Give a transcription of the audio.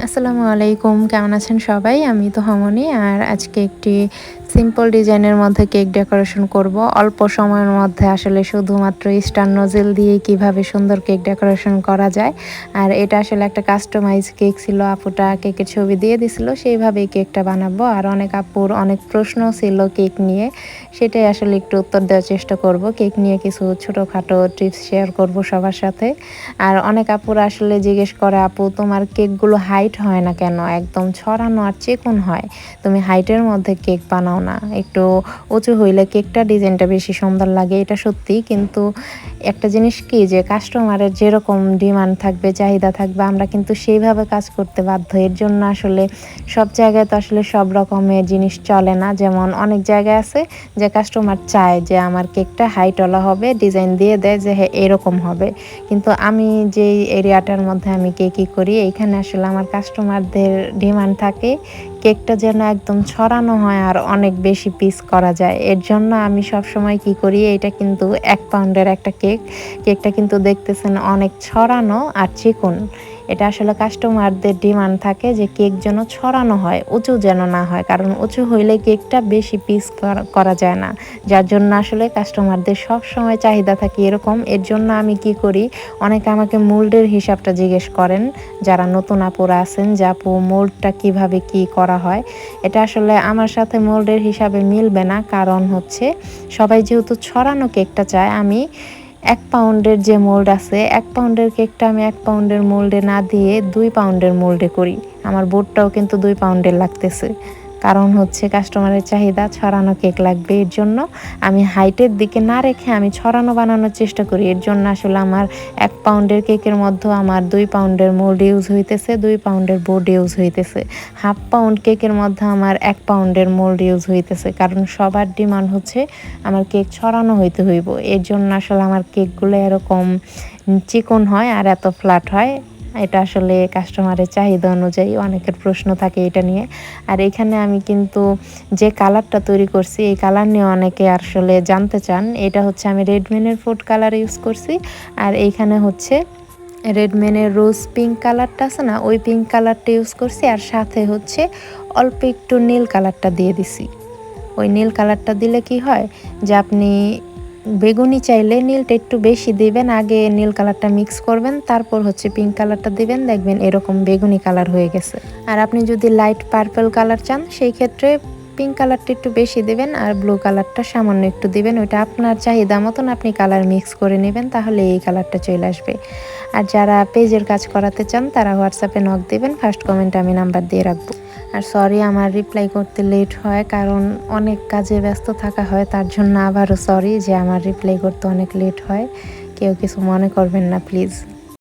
আসসালামু আলাইকুম, কেমন আছেন সবাই? আমি তো হমনি। আর আজকে একটি সিম্পল ডিজাইনের মধ্যে কেক ডেকোরেশন করব। অল্প সময়ের মধ্যে আসলে শুধুমাত্র স্টার নজেল দিয়ে কিভাবে সুন্দর কেক ডেকোরেশন করা যায়। আর এটা আসলে একটা কাস্টমাইজ কেক ছিল। আপুটা কেকের ছবি দিয়ে দিছিল, সেইভাবেই কেকটা বানাবো। আর অনেক আপুর অনেক প্রশ্ন ছিল কেক নিয়ে, সেটাই আসলে একটু উত্তর দেওয়ার চেষ্টা করব। কেক নিয়ে কিছু ছোটোখাটো টিপস শেয়ার করব সবার সাথে। আর অনেক আপুরা আসলে জিজ্ঞেস করে, আপু তোমার কেকগুলো হাইট হয় না কেন, একদম ছড়ানো আর চিকন হয়, তুমি হাইটের মধ্যে কেক বানাও না, একটু উঁচু হইলে কেকটা ডিজাইনটা বেশি সুন্দর লাগে। এটা সত্যি, কিন্তু একটা জিনিস কি, যে কাস্টমারের যেরকম ডিমান্ড থাকবে, চাহিদা থাকবে, আমরা কিন্তু সেইভাবে কাজ করতে বাধ্য। এর জন্য আসলে সব জায়গায় তো আসলে সব রকমের জিনিস চলে না। যেমন অনেক জায়গায় আছে যে কাস্টমার চায় যে আমার কেকটা হাইটওয়ালা হবে, ডিজাইন দিয়ে দেয় যে হ্যাঁ এরকম হবে। কিন্তু আমি যেই এরিয়াটার মধ্যে আমি কেকই করি, এইখানে আসলে আমার কাস্টমারদের ডিমান্ড থাকে কেকটা যেন একদম ছড়ানো হয় আর অনেক বেশি পিস করা যায়। এর জন্য আমি সবসময় কি করি, এটা কিন্তু 1 পাউন্ডের একটা কেকটা কিন্তু দেখতেছেন অনেক ছড়ানো আর চিকন। এটা আসলে কাস্টমারদের ডিমান্ড থাকে যে কেক যেন ছড়ানো হয়, উঁচু যেন না হয়, কারণ উঁচু হইলে কেকটা বেশি পিস করা যায় না। যার জন্য আসলে কাস্টমারদের সব সময় চাহিদা থাকে এরকম। এর জন্য আমি কি করি, অনেকে আমাকে মোল্ডের হিসাবটা জিজ্ঞেস করেন, যারা নতুন আপুরা আছেন, যে আপু মোল্ডটা কিভাবে কি করা হয়। এটা আসলে আমার সাথে মোল্ডের হিসাবে মিলবে না, কারণ হচ্ছে সবাই যেহেতু ছড়ানো কেকটা চায়, আমি 1 পাউন্ডের যে মোল্ড আছে, 1 পাউন্ডের কেকটা আমি 1 পাউন্ডের মোল্ডে না দিয়ে 2 পাউন্ডের মোল্ডে করি। আমার বোর্ডটাও কিন্তু 2 পাউন্ডের লাগতেছে, কারণ হচ্ছে কাস্টমারের চাহিদা ছড়ানো কেক লাগবে। এর জন্য আমি হাইটের দিকে না রেখে আমি ছড়ানো বানানোর চেষ্টা করি। এর জন্য আসলে আমার 1 পাউন্ডের কেকের মধ্যে আমার 2 পাউন্ডের মোল্ড ইউজ হইতেছে, 2 পাউন্ডের বোর্ড ইউজ হইতেছে। 1/2 পাউন্ড কেকের মধ্যে আমার 1 পাউন্ডের মোল্ড ইউজ হইতেছে, কারণ সবার ডিমান্ড হচ্ছে আমার কেক ছড়ানো হইতে হইব। এর জন্য আসলে আমার কেকগুলো এরকম চিকন হয় আর এত ফ্ল্যাট হয়। এটা আসলে কাস্টমারের চাহিদা অনুযায়ী, অনেকের প্রশ্ন থাকে এটা নিয়ে। আর এখানে আমি কিন্তু যে কালারটা তৈরি করছি, এই কালার নিয়ে অনেকে আসলে জানতে চান। এটা হচ্ছে আমি রেডমিনের ফুড কালার ইউজ করছি। আর এইখানে হচ্ছে রেডমিনের রোজ পিঙ্ক কালারটা আছে না, ওই পিঙ্ক কালারটা ইউজ করছি। আর সাথে হচ্ছে অল্প একটু নীল কালারটা দিয়ে দিছি। ওই নীল কালারটা দিলে কি হয়, যে আপনি বেগুনি চাইলে নীলটা একটু বেশি দিবেন, আগে নীল কালারটা মিক্স করবেন, তারপর হচ্ছে পিঙ্ক কালারটা দিবেন, দেখবেন এরকম বেগুনি কালার হয়ে গেছে। আর আপনি যদি লাইট পার্পল কালার চান, সেই ক্ষেত্রে পিঙ্ক কালারটা একটু বেশি দিবেন আর ব্লু কালারটা সামান্য একটু দিবেন। ওইটা আপনার চাহিদা মতন আপনি কালার মিক্স করে নেবেন, তাহলে এই কালারটা চলে আসবে। আর যারা পেজের কাজ করাতে চান, তারা হোয়াটসঅ্যাপে নক দিবেন, ফার্স্ট কমেন্টে আমি নাম্বার দিয়ে রাখবো। আর সরি আমার রিপ্লাই করতে লেট হয়, কারণ অনেক কাজে ব্যস্ত থাকা হয়, তার জন্য আবারও সরি যে আমার রিপ্লাই করতে অনেক লেট হয়। কেউ কিছু মনে করবেন না প্লিজ।